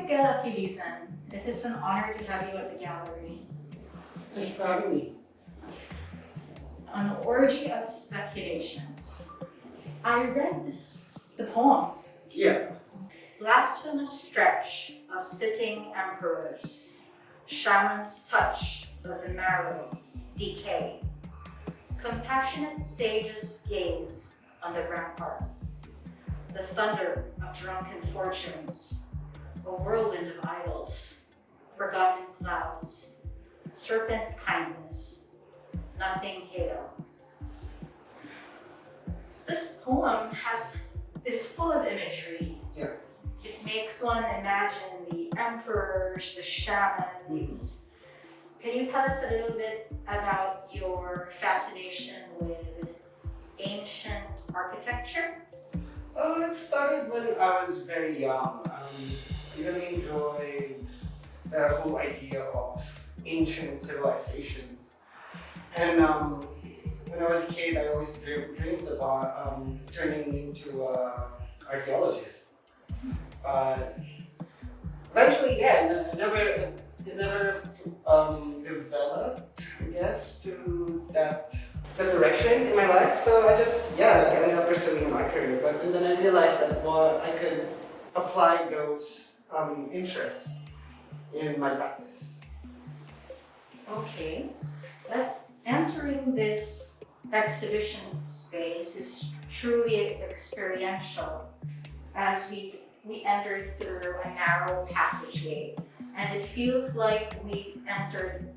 Miguel Aquilizan. It is an honor to have you at the gallery. Thank you for having me. An orgy of speculations. I read the poem. Yeah. Blasphemous stretch of sitting emperors. Shamans touch of the marrow, decay. Compassionate sages gaze on the rampart. The thunder of drunken fortunes. A whirlwind of idols. Forgotten clouds. Serpent's kindness. Nothing hail. This poem is full of imagery. Yeah. It makes one imagine the emperors, the shamans. Can you tell us a little bit about your fascination with ancient architecture? It started when I was very young. I really enjoyed the whole idea of ancient civilizations. And when I was a kid, I always dreamed about turning into an archaeologist. But eventually, yeah, it never developed, I guess, to that direction in my life. So I just, I ended up pursuing my career. And then I realized that I could apply those interests in my practice. Okay, but entering this exhibition space is truly experiential as we entered through a narrow passageway, and it feels like we entered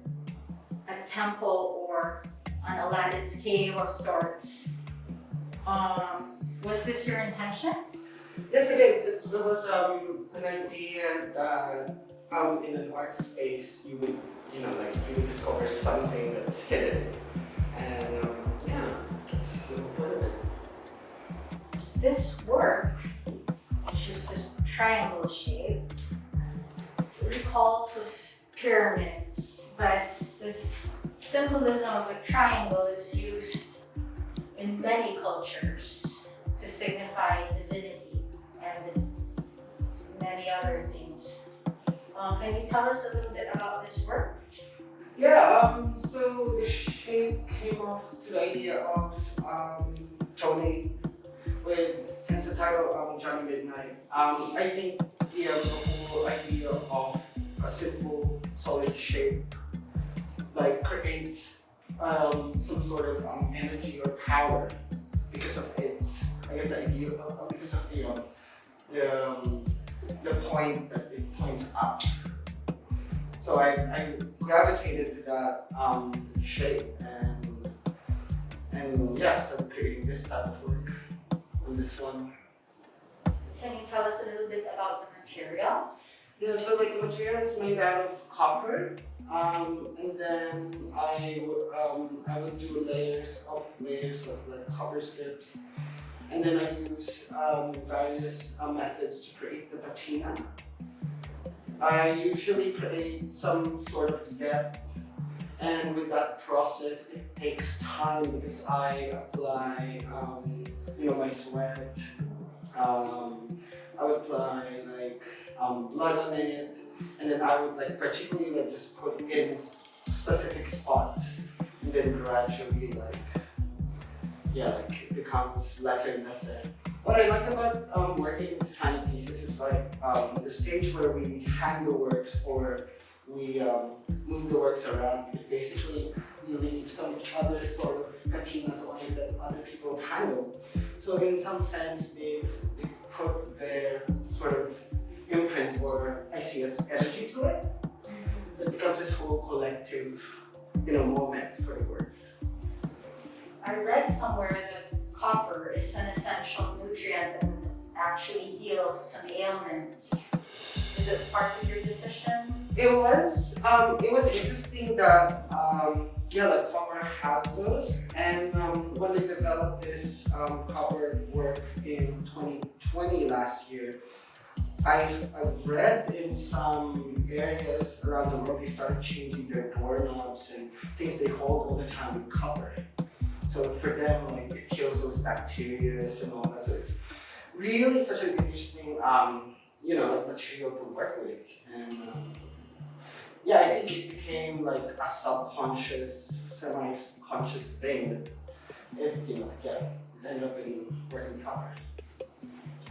a temple or an Aladdin's cave of sorts. Was this your intention? Yes, it is. It was an idea that in an art space you would discover something that's hidden, and it's the point of it. This work, which is a triangle shape, recalls of pyramids, but this symbolism of a triangle is used in many cultures to signify divinity and many other things. Can you tell us a little bit about this work? Yeah, so the shape came off to the idea of Tony, hence the title Johnny Midnight. I think the whole idea of a simple, solid shape creates some sort of energy or power because of its, I guess, the idea because of the point that it points up. So I gravitated to that shape and started creating this type of work on this one. Can you tell us a little bit about the material? Yeah, so the material is made out of copper, and then I would do layers of copper strips, and then I use various methods to create the patina. I usually create some sort of depth, and with that process it takes time because I apply my sweat. I would apply blood on it, and then I would particularly just put in specific spots, and then gradually it becomes lesser and lesser. What I like about working with these kind of pieces is the stage where we hang the works or we move the works around. It basically we leave some other sort of patinas on it that other people have handled. So in some sense, they put their sort of imprint or I see as energy to it. So it becomes this whole collective, moment for the work. I read somewhere that copper is an essential nutrient and actually heals some ailments. Is it part of your decision? It was interesting that copper has those, and when they developed this copper work in 2020 last year, I've read in some areas around the world they started changing their doorknobs and things they hold all the time with copper. So for them, it kills those bacteria and all that. So it's really such an interesting like material to work with. And yeah, I think it became like a subconscious, semi-conscious thing that it ended up in working copper.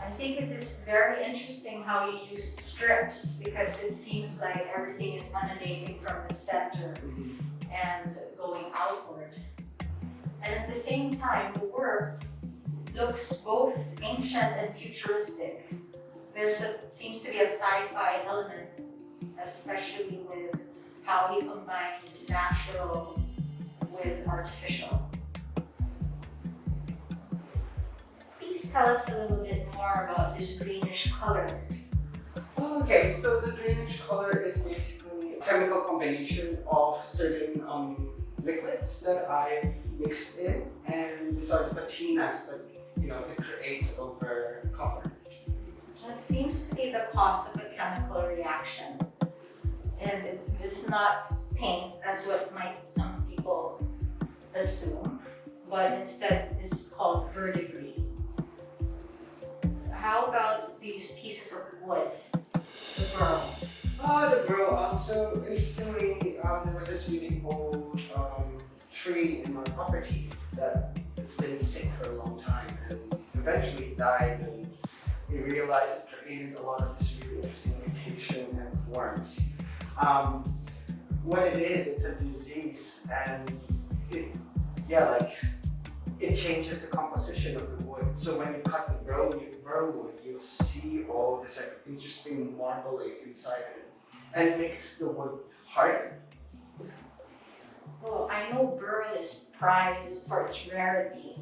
I think it is very interesting how you used strips because it seems like everything is emanating from the center and going outward. And at the same time, the work looks both ancient and futuristic. Seems to be a sci-fi element, especially with how he combines natural with artificial. Please tell us a little bit more about this greenish color. Okay, so the greenish color is basically a chemical combination of certain liquids that I've mixed in, and these are the patinas that it creates over copper. That seems to be the cause of a chemical reaction. And it's not paint as what might some people assume, but instead it's called verdigris. How about these pieces of wood? The burl. The grill. So interestingly, there was this really old tree in my property that it's been sick for a long time and eventually died. And we realized it created a lot of this really interesting mutation and forms. What it is, it's a disease, and it changes the composition of the wood. So when you cut the burl wood, you'll see all this like interesting marbling inside it, and it makes the wood harder. Well, I know burl is prized for its rarity,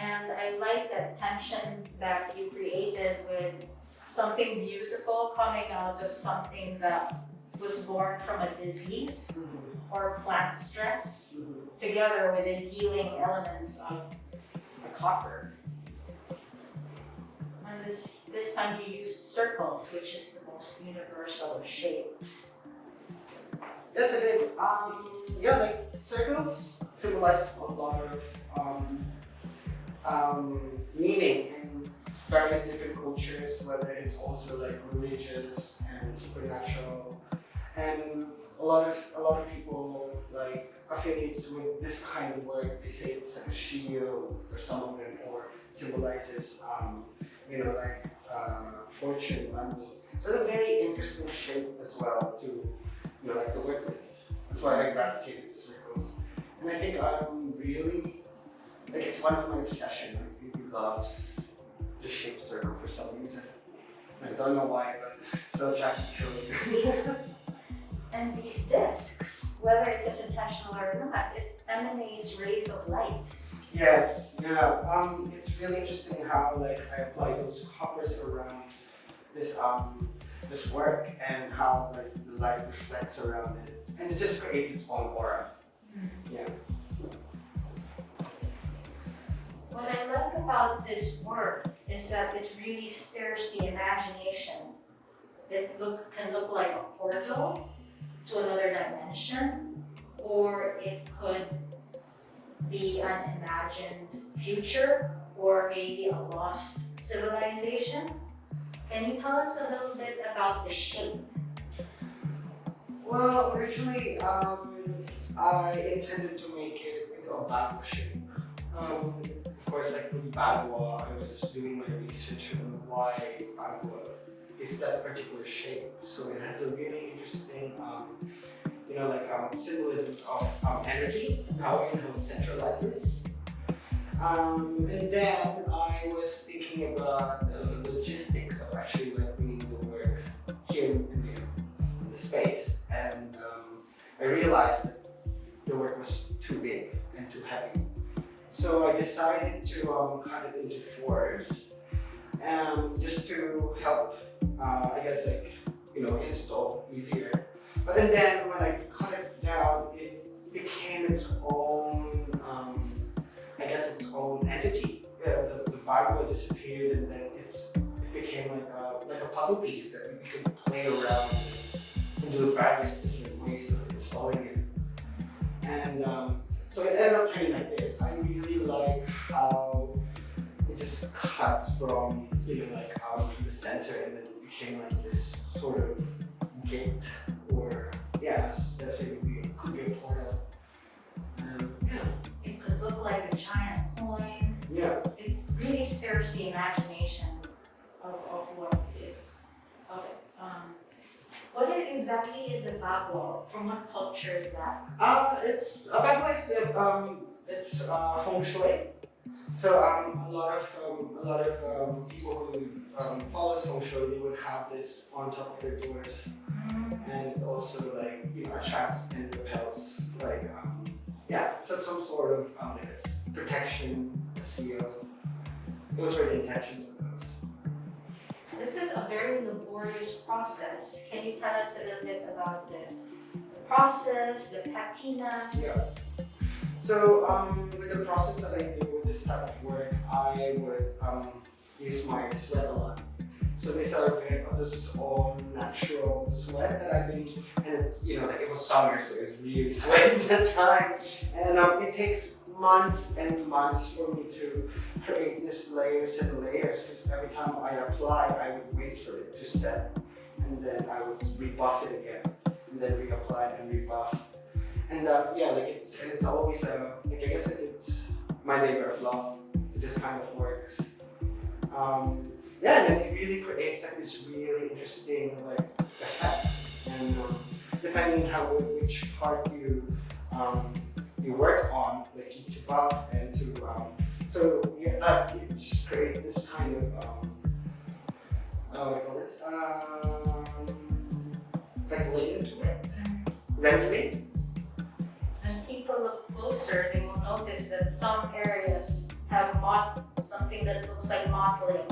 and I like that tension that you created with something beautiful coming out of something that was born from a disease or plant stress, together with the healing elements of the copper. And this time you used circles, which is the most universal of shapes. Yes, it is. Like circles symbolizes a lot of meaning in various different cultures, whether it's also like religious and supernatural, and a lot of people like affiliates with this kind of work. They say it's like a shield or some of them, or it symbolizes fortune, money. So it's a very interesting shape as well to to work with. That's why I gravitated to circles. And I think really it's one of my obsession. I really loves the shape circle for some reason. I don't know why, but so attracted to it. And these discs, whether it was intentional or not, it emanates rays of light. Yes, yeah. It's really interesting how I apply those coppers around this work and how the light reflects around it, and it just creates its own aura. Yeah. What I like about this work is that it really stirs the imagination. It can look like a portal to another dimension, or it could be an imagined future, or maybe a lost civilization. Can you tell us a little bit about the shape? Well, originally I intended to make it into a bagua shape. Of course, with bagua, I was doing my research on why bagua is that particular shape. So it has a really interesting, symbolism of energy, power, and how it centralizes. And then I was thinking about the logistics of actually bringing the work here in the space, and I realized that the work was too big and too heavy. So I decided to cut it into fours, just to help, install easier. But then when I cut it down, it became its own, its own entity. The bagua disappeared, and then it became like a puzzle piece that we could play around and do various different ways of installing it. And so it ended up turning like this. I really like how it just cuts from from the center, and then it became like this sort of gate, or yeah, it could be a portal. Yeah. It could look like a giant coin. Yeah. It really stirs the imagination of what it, of it. What exactly is a bagua? From what culture is that? It's a bagua is it's feng shui. So a lot of people who follow feng shui, they would have this on top of their doors, and it also like attracts and repels like some sort of like protection, a seal. Those were the intentions of those. This is a very laborious process. Can you tell us a little bit about the process, the patina? Yeah. So with the process that I do with this type of work, I would use my sweat a lot. So this is all natural sweat that I've been, and it's like it was summer, so it was really sweaty at that time, and it takes months and months for me to create these layers and layers, because every time I apply, I would wait for it to set, and then I would rebuff it again, and then reapply and rebuff. And it's always I guess it's my labor of love. It just kind of works. And then it really creates like this really interesting like effect. And depending on which part you work on, like to buff and to it just creates this kind of what do you call it? Like layer to it, rendering. When people look closer, they will notice that some areas have something that looks like mottling,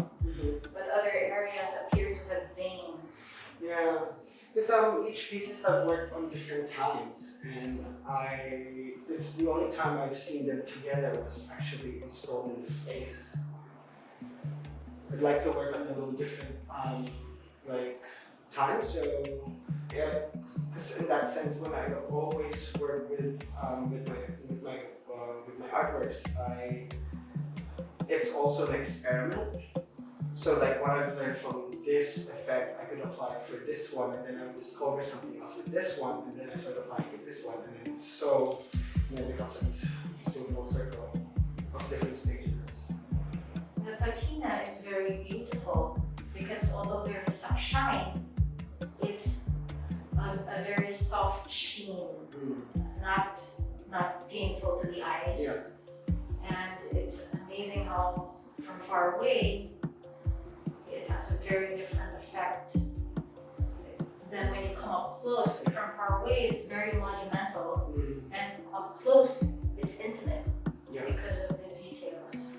but other areas appear to have veins. Yeah, because each pieces I've worked on different times, and it's the only time I've seen them together was actually installed in the space. I'd like to work on them on different like times, so yeah, because in that sense, when I always work with my artworks, it's also an experiment. So like what I've learned from this effect, I could apply it for this one, and then I would discover something else with this one, and then I start applying for this one, and then it becomes a full circle of different stages. The patina is very beautiful because although there is some shine, it's a very soft sheen, not painful to the eyes. Yeah. And it's amazing how from far away it has a very different effect. Then when you come up close, from far away it's very monumental, and up close it's intimate because of the details.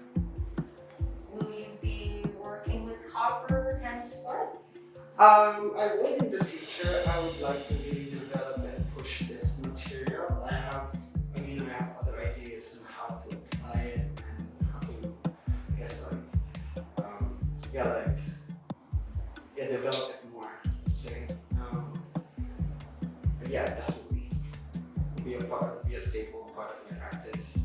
Will you be working with copper henceforth? I would in the future. I would like to really develop and push this material. I have other ideas on how to apply it and how to, I guess develop it more. But yeah, definitely be a staple part of my practice.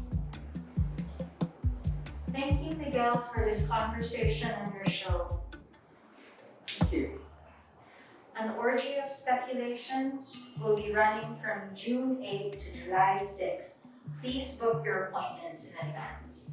Thank you, Miguel, for this conversation on your show. Thank you. An Orgy of Speculations will be running from June 8th to July 6th. Please book your appointments in advance.